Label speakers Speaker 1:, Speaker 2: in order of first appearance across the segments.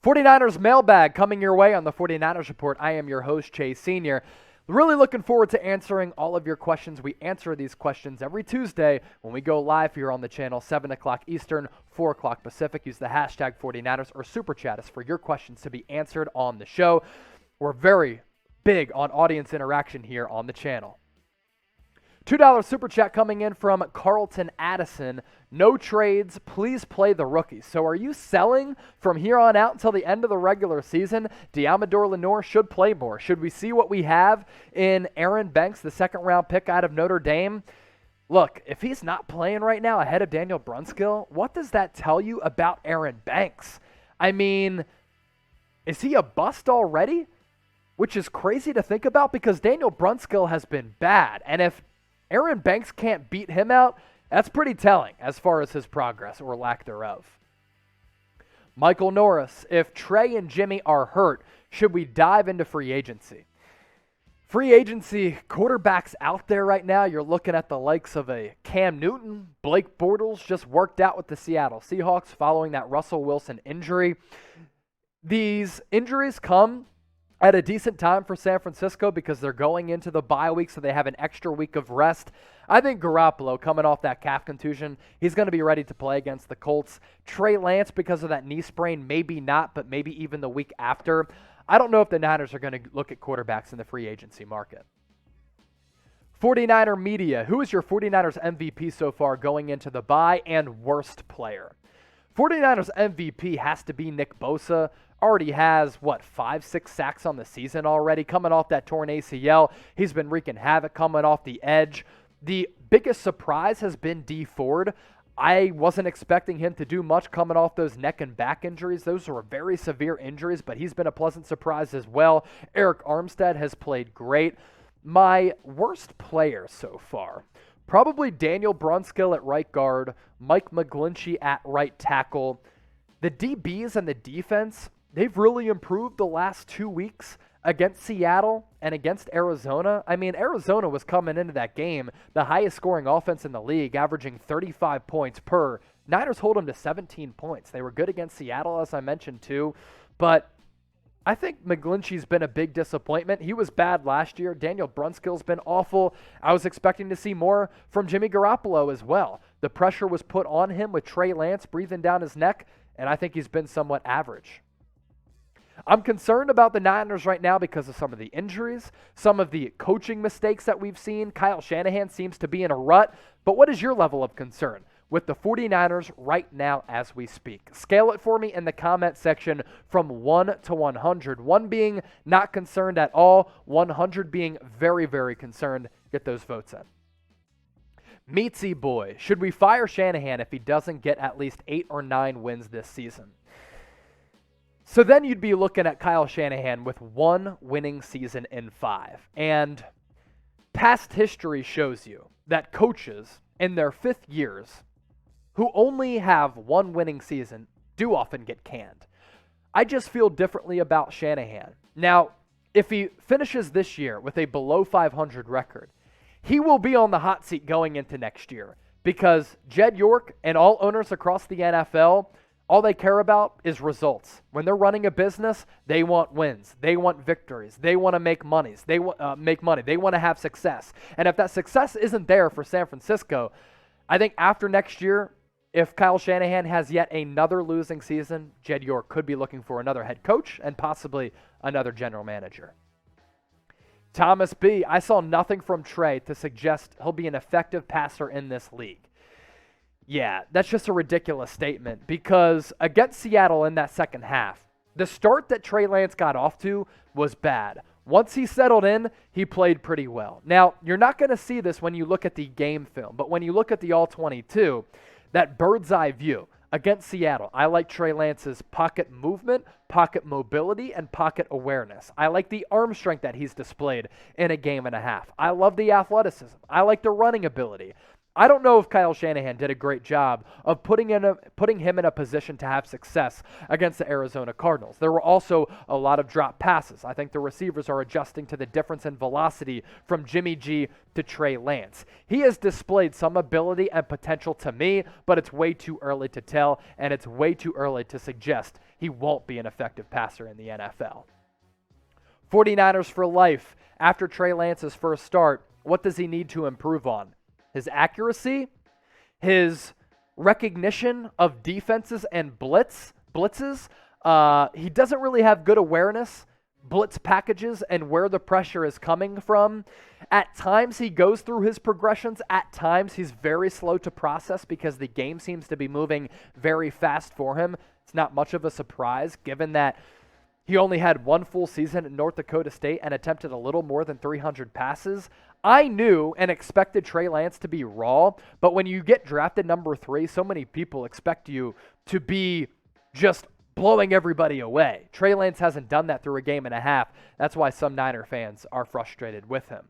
Speaker 1: 49ers Mailbag coming your way on the 49ers Report. I am your host, Chase Sr. Really looking forward to answering all of your questions. We answer these questions every Tuesday when we go live here on the channel, 7 o'clock Eastern, 4 o'clock Pacific. Use the hashtag 49ers or Super Chat us for your questions to be answered on the show. We're very big on audience interaction here on the channel. $2 Super Chat coming in from Carlton Addison. No trades, please play the rookies. So are you selling from here on out until the end of the regular season? Deommodore Lenoir should play more. Should we see what we have in Aaron Banks, the second-round pick out of Notre Dame? Look, if he's not playing right now ahead of Daniel Brunskill, what does that tell you about Aaron Banks? I mean, is he a bust already? Which is crazy to think about because Daniel Brunskill has been bad. And if Aaron Banks can't beat him out, that's pretty telling as far as his progress or lack thereof. Michael Norris, if Trey and Jimmy are hurt, should we dive into free agency? Free agency, quarterbacks out there right now, you're looking at the likes of a Cam Newton. Blake Bortles just worked out with the Seattle Seahawks following that Russell Wilson injury. These injuries come at a decent time for San Francisco because they're going into the bye week, so they have an extra week of rest. I think Garoppolo, coming off that calf contusion, he's going to be ready to play against the Colts. Trey Lance, because of that knee sprain, maybe not, but maybe even the week after. I don't know if the Niners are going to look at quarterbacks in the free agency market. 49er Media, who is your 49ers MVP so far going into the bye and worst player? 49ers MVP has to be Nick Bosa. Already has, 5-6 sacks on the season already. Coming off that torn ACL, he's been wreaking havoc coming off the edge. The biggest surprise has been Dee Ford. I wasn't expecting him to do much coming off those neck and back injuries. Those were very severe injuries, but he's been a pleasant surprise as well. Eric Armstead has played great. My worst player so far, probably Daniel Brunskill at right guard, Mike McGlinchey at right tackle. The DBs and the defense, they've really improved the last 2 weeks against Seattle and against Arizona. I mean, Arizona was coming into that game the highest scoring offense in the league, averaging 35 points per. Niners hold them to 17 points. They were good against Seattle, as I mentioned, too. But I think McGlinchey's been a big disappointment. He was bad last year. Daniel Brunskill's been awful. I was expecting to see more from Jimmy Garoppolo as well. The pressure was put on him with Trey Lance breathing down his neck, and I think he's been somewhat average. I'm concerned about the Niners right now because of some of the injuries, some of the coaching mistakes that we've seen. Kyle Shanahan seems to be in a rut. But what is your level of concern with the 49ers right now as we speak? Scale it for me in the comment section from 1 to 100. 1 being not concerned at all, 100 being very, very concerned. Get those votes in. Meatsy Boy, should we fire Shanahan if he doesn't get at least 8 or 9 wins this season? So then you'd be looking at Kyle Shanahan with 1 winning season in 5. And past history shows you that coaches in their 5th years who only have 1 winning season do often get canned. I just feel differently about Shanahan. Now, if he finishes this year with a below 500 record, he will be on the hot seat going into next year because Jed York and all owners across the NFL, all they care about is results. When they're running a business, they want wins. They want victories. They want to make money. They want to have success. And if that success isn't there for San Francisco, I think after next year, if Kyle Shanahan has yet another losing season, Jed York could be looking for another head coach and possibly another general manager. Thomas B., I saw nothing from Trey to suggest he'll be an effective passer in this league. Yeah, that's just a ridiculous statement because against Seattle in that second half, the start that Trey Lance got off to was bad. Once he settled in, he played pretty well. Now, you're not going to see this when you look at the game film, but when you look at the All-22, that bird's eye view against Seattle, I like Trey Lance's pocket movement, pocket mobility, and pocket awareness. I like the arm strength that he's displayed in a game and a half. I love the athleticism. I like the running ability. I don't know if Kyle Shanahan did a great job of putting him in a position to have success against the Arizona Cardinals. There were also a lot of drop passes. I think the receivers are adjusting to the difference in velocity from Jimmy G to Trey Lance. He has displayed some ability and potential to me, but it's way too early to tell, and it's way too early to suggest he won't be an effective passer in the NFL. 49ers for life. After Trey Lance's first start, what does he need to improve on? His accuracy, his recognition of defenses and blitzes. He doesn't really have good awareness, blitz packages, and where the pressure is coming from. At times, he goes through his progressions. At times, he's very slow to process because the game seems to be moving very fast for him. It's not much of a surprise given that he only had one full season at North Dakota State and attempted a little more than 300 passes. I knew and expected Trey Lance to be raw, but when you get drafted number 3, so many people expect you to be just blowing everybody away. Trey Lance hasn't done that through a game and a half. That's why some Niner fans are frustrated with him.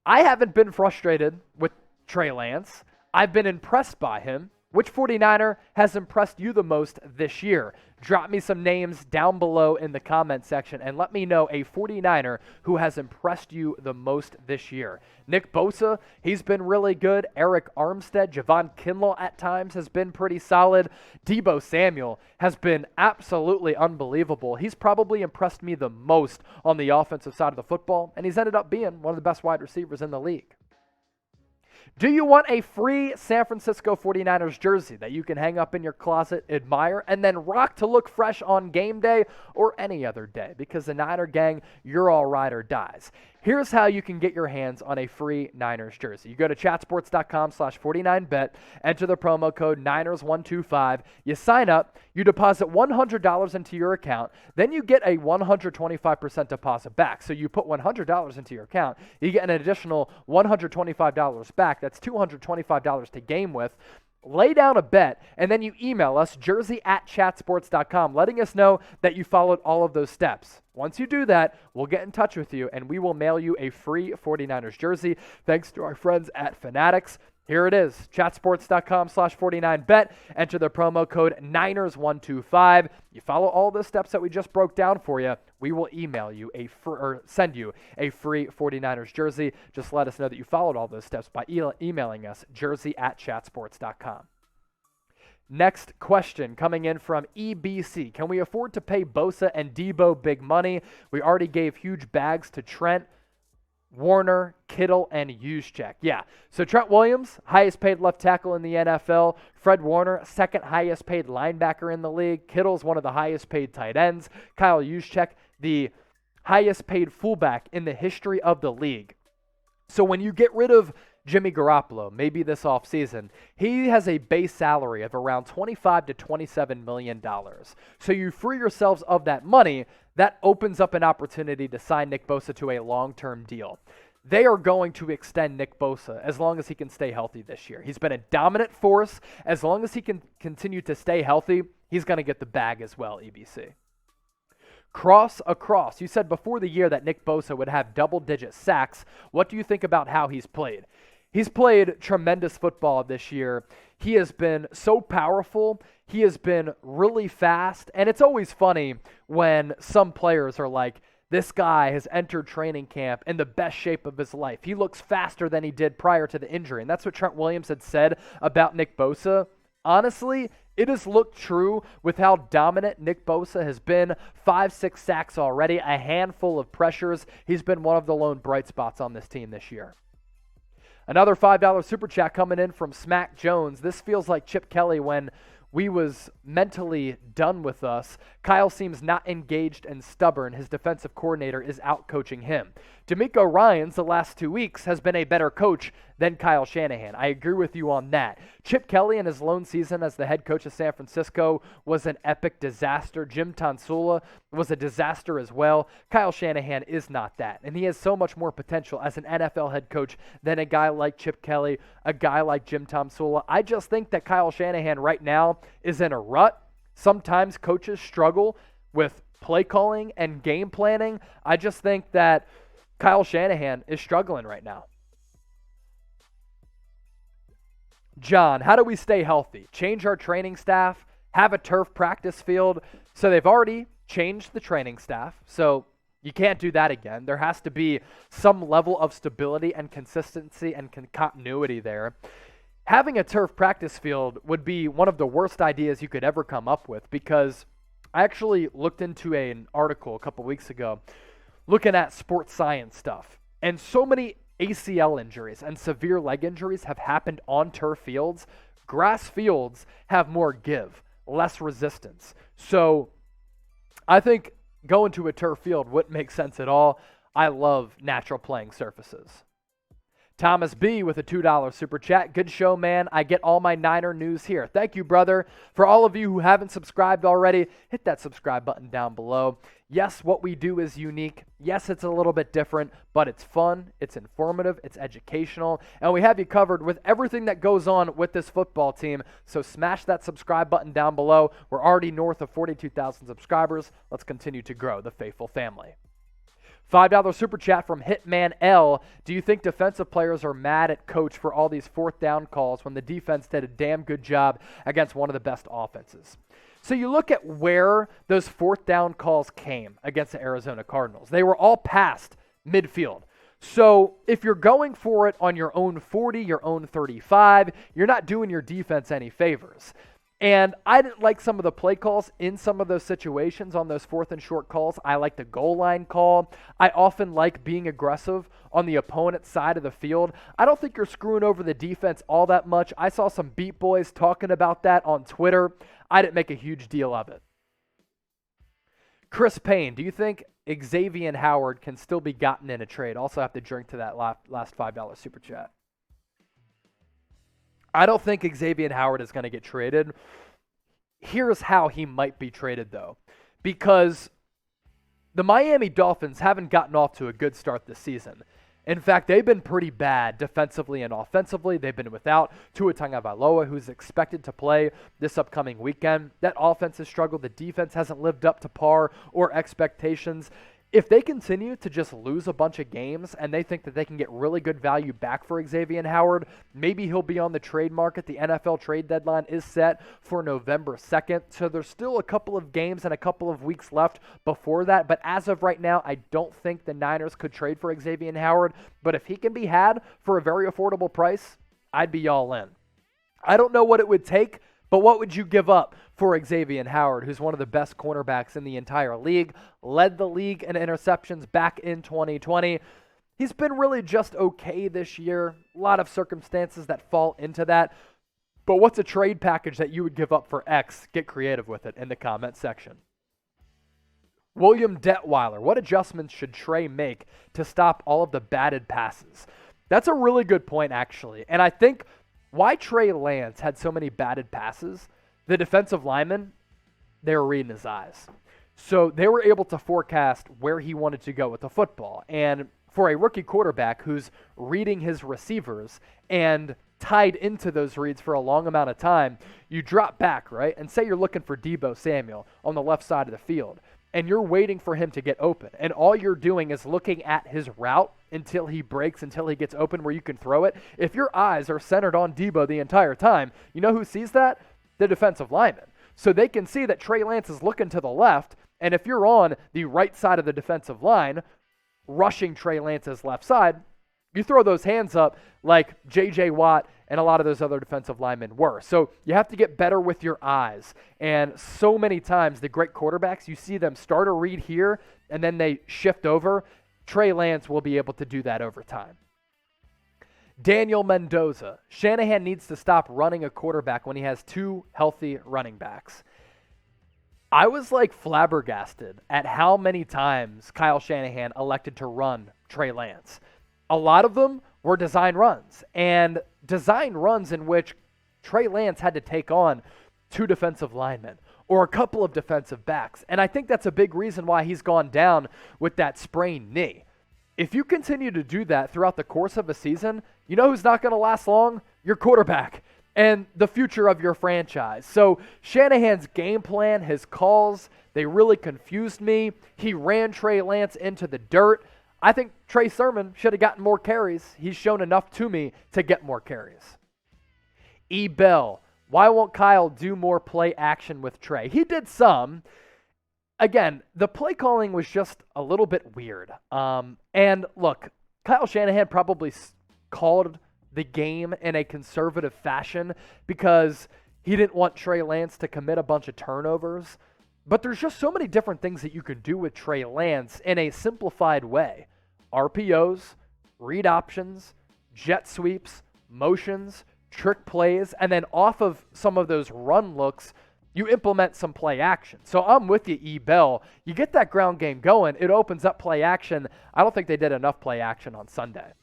Speaker 1: I haven't been frustrated with Trey Lance. I've been impressed by him. Which 49er has impressed you the most this year? Drop me some names down below in the comment section and let me know a 49er who has impressed you the most this year. Nick Bosa, he's been really good. Eric Armstead, Javon Kinlaw at times has been pretty solid. Deebo Samuel has been absolutely unbelievable. He's probably impressed me the most on the offensive side of the football, and he's ended up being one of the best wide receivers in the league. Do you want a free San Francisco 49ers jersey that you can hang up in your closet, admire, and then rock to look fresh on game day or any other day? Because the Niner gang, you're all ride or dies. Here's how you can get your hands on a free Niners jersey. You go to chatsports.com/49bet, enter the promo code Niners125. You sign up, you deposit $100 into your account, then you get a 125% deposit back. So you put $100 into your account, you get an additional $125 back. That's $225 to game with. Lay down a bet, and then you email us, jersey@chatsports.com, letting us know that you followed all of those steps. Once you do that, we'll get in touch with you, and we will mail you a free 49ers jersey, thanks to our friends at Fanatics. Here it is, chatsports.com/49bet. Enter the promo code Niners125. You follow all the steps that we just broke down for you, we will email you send you a free 49ers jersey. Just let us know that you followed all those steps by emailing us, jersey@chatsports.com. Next question coming in from EBC. Can we afford to pay Bosa and Deebo big money? We already gave huge bags to Trent, Warner, Kittle, and Juszczyk. Yeah, so Trent Williams, highest paid left tackle in the NFL. Fred Warner, second highest paid linebacker in the league. Kittle's one of the highest paid tight ends. Kyle Juszczyk, the highest paid fullback in the history of the league. So when you get rid of Jimmy Garoppolo, maybe this offseason, he has a base salary of around $25 to $27 million. So you free yourselves of that money, that opens up an opportunity to sign Nick Bosa to a long-term deal. They are going to extend Nick Bosa as long as he can stay healthy this year. He's been a dominant force. As long as he can continue to stay healthy, he's going to get the bag as well, EBC. Cross across. You said before the year that Nick Bosa would have double-digit sacks. What do you think about how he's played? He's played tremendous football this year. He has been so powerful. He has been really fast. And it's always funny when some players are like, this guy has entered training camp in the best shape of his life. He looks faster than he did prior to the injury. And that's what Trent Williams had said about Nick Bosa. Honestly, it has looked true with how dominant Nick Bosa has been. 5-6 sacks already, a handful of pressures. He's been one of the lone bright spots on this team this year. Another $5 super chat coming in from Smack Jones. This feels like Chip Kelly when we was mentally done with us. Kyle seems not engaged and stubborn. His defensive coordinator is out-coaching him. D'Amico Ryans, the last 2 weeks, has been a better coach than Kyle Shanahan. I agree with you on that. Chip Kelly in his lone season as the head coach of San Francisco was an epic disaster. Jim Tonsula was a disaster as well. Kyle Shanahan is not that, and he has so much more potential as an NFL head coach than a guy like Chip Kelly, a guy like Jim Tonsula. I just think that Kyle Shanahan right now is in a rut. Sometimes coaches struggle with play calling and game planning. I just think that Kyle Shanahan is struggling right now. John, how do we stay healthy? Change our training staff, have a turf practice field. So they've already changed the training staff. So you can't do that again. There has to be some level of stability and consistency and continuity there. Having a turf practice field would be one of the worst ideas you could ever come up with, because I actually looked into an article a couple weeks ago looking at sports science stuff. And so many ACL injuries and severe leg injuries have happened on turf fields. Grass fields have more give, less resistance. So I think going to a turf field wouldn't make sense at all. I love natural playing surfaces. Thomas B. with a $2 super chat. Good show, man. I get all my Niner news here. Thank you, brother. For all of you who haven't subscribed already, hit that subscribe button down below. Yes, what we do is unique. Yes, it's a little bit different, but it's fun, it's informative, it's educational, and we have you covered with everything that goes on with this football team. So smash that subscribe button down below. We're already north of 42,000 subscribers. Let's continue to grow the faithful family. $5 super chat from Hitman L. Do you think defensive players are mad at coach for all these fourth down calls when the defense did a damn good job against one of the best offenses? So you look at where those fourth down calls came against the Arizona Cardinals. They were all past midfield. So if you're going for it on your own 40, your own 35, you're not doing your defense any favors. And I didn't like some of the play calls in some of those situations on those fourth and short calls. I like the goal line call. I often like being aggressive on the opponent's side of the field. I don't think you're screwing over the defense all that much. I saw some beat boys talking about that on Twitter. I didn't make a huge deal of it. Chris Payne, do you think Xavien Howard can still be gotten in a trade? Also have to drink to that last $5 super chat. I don't think Xavien Howard is going to get traded. Here's how he might be traded, though. Because the Miami Dolphins haven't gotten off to a good start this season. In fact, they've been pretty bad defensively and offensively. They've been without Tua Tagovailoa, who's expected to play this upcoming weekend. That offense has struggled. The defense hasn't lived up to par or expectations. If they continue to just lose a bunch of games and they think that they can get really good value back for Xavien Howard, maybe he'll be on the trade market. The NFL trade deadline is set for November 2nd. So there's still a couple of games and a couple of weeks left before that. But as of right now, I don't think the Niners could trade for Xavien Howard. But if he can be had for a very affordable price, I'd be all in. I don't know what it would take, but what would you give up for Xavien Howard, who's one of the best cornerbacks in the entire league, led the league in interceptions back in 2020. He's been really just okay this year. A lot of circumstances that fall into that. But what's a trade package that you would give up for X? Get creative with it in the comment section. William Detweiler, what adjustments should Trey make to stop all of the batted passes? That's a really good point, actually. And I think why Trey Lance had so many batted passes, the defensive linemen, they were reading his eyes. So they were able to forecast where he wanted to go with the football. And for a rookie quarterback who's reading his receivers and tied into those reads for a long amount of time, you drop back, right? And say you're looking for Deebo Samuel on the left side of the field, and you're waiting for him to get open. And all you're doing is looking at his route until he breaks, until he gets open where you can throw it. If your eyes are centered on Deebo the entire time, you know who sees that? The defensive lineman. So they can see that Trey Lance is looking to the left, and if you're on the right side of the defensive line, rushing Trey Lance's left side, you throw those hands up like J.J. Watt and a lot of those other defensive linemen were. So you have to get better with your eyes. And so many times the great quarterbacks, you see them start a read here, and then they shift over. Trey Lance will be able to do that over time. Daniel Mendoza. Shanahan needs to stop running a quarterback when he has two healthy running backs. I was like flabbergasted at how many times Kyle Shanahan elected to run Trey Lance. A lot of them were design runs, and design runs in which Trey Lance had to take on two defensive linemen or a couple of defensive backs. And I think that's a big reason why he's gone down with that sprained knee. If you continue to do that throughout the course of a season, you know who's not going to last long? Your quarterback and the future of your franchise. So Shanahan's game plan, his calls, they really confused me. He ran Trey Lance into the dirt. I think Trey Sermon should have gotten more carries. He's shown enough to me to get more carries. E-Bell, why won't Kyle do more play action with Trey? He did some. Again, the play calling was just a little bit weird. And look, Kyle Shanahan probably called the game in a conservative fashion because he didn't want Trey Lance to commit a bunch of turnovers. But there's just so many different things that you can do with Trey Lance in a simplified way. RPOs, read options, jet sweeps, motions, trick plays, and then off of some of those run looks, you implement some play action. So I'm with you, E-Bell. You get that ground game going, it opens up play action. I don't think they did enough play action on Sunday.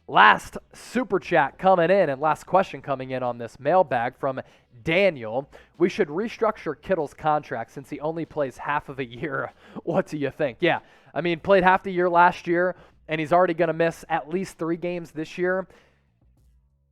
Speaker 1: Last super chat coming in and last question coming in on this mailbag from Daniel. We should restructure Kittle's contract since he only plays half of a year. What do you think? Yeah, I mean, played half the year last year, and he's already going to miss at least 3 games this year.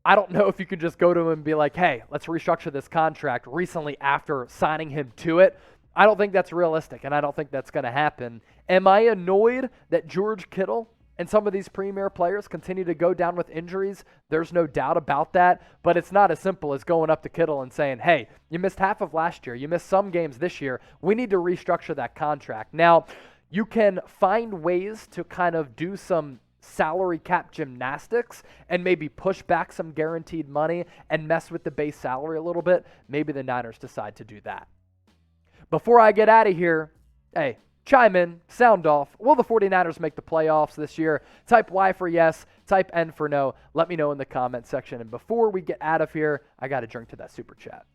Speaker 1: I don't know if you can just go to him and be like, hey, let's restructure this contract recently after signing him to it. I don't think that's realistic, and I don't think that's going to happen. Am I annoyed that George Kittle and some of these premier players continue to go down with injuries? There's no doubt about that, but it's not as simple as going up to Kittle and saying, hey, you missed half of last year. You missed some games this year. We need to restructure that contract. Now, you can find ways to kind of do some salary cap gymnastics and maybe push back some guaranteed money and mess with the base salary a little bit. Maybe the Niners decide to do that. Before I get out of here, hey, chime in, sound off. Will the 49ers make the playoffs this year? Type Y for yes, type N for no. Let me know in the comment section. And before we get out of here, I got to drink to that super chat.